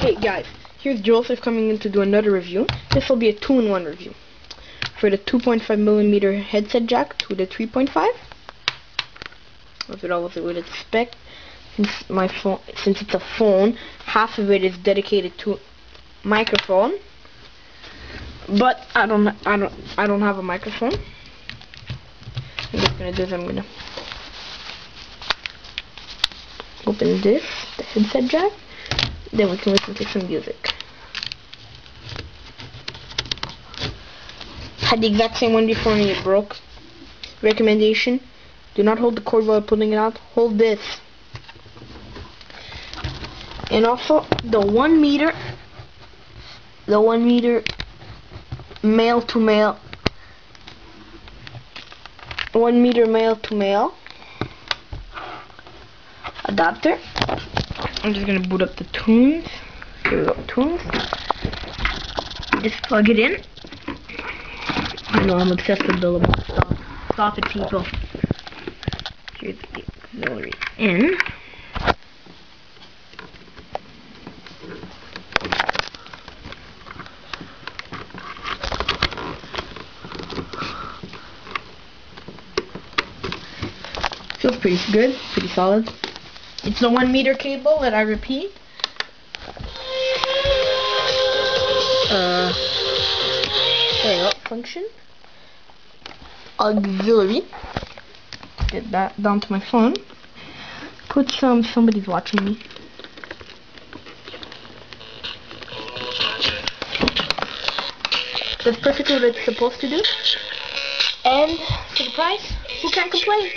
Hey guys, here's Joseph coming in to do another review. This will be a 2-in-1 review. For the 2.5mm headset jack to the 3.5. With it all what it would expect. Since it's a phone, half of it is dedicated to microphone. But I don't have a microphone. What I'm just gonna do is I'm gonna open this, the headset jack. Then we can listen to some music. Had the exact same one before and it broke. Recommendation: do not hold the cord while pulling it out. Hold this. And also the 1 meter male to male 1 meter male to male adapter. I'm just gonna boot up the tunes. Here we go, tunes. Just plug it in. I know I'm obsessed with the remote. Stop it, people. Here's the auxiliary in. Feels pretty good, pretty solid. It's the 1 meter cable that I repeat. There you go, function. Auxiliary. Get that down to my phone. Put somebody's watching me. That's perfectly what it's supposed to do. And for the price, who can't complain?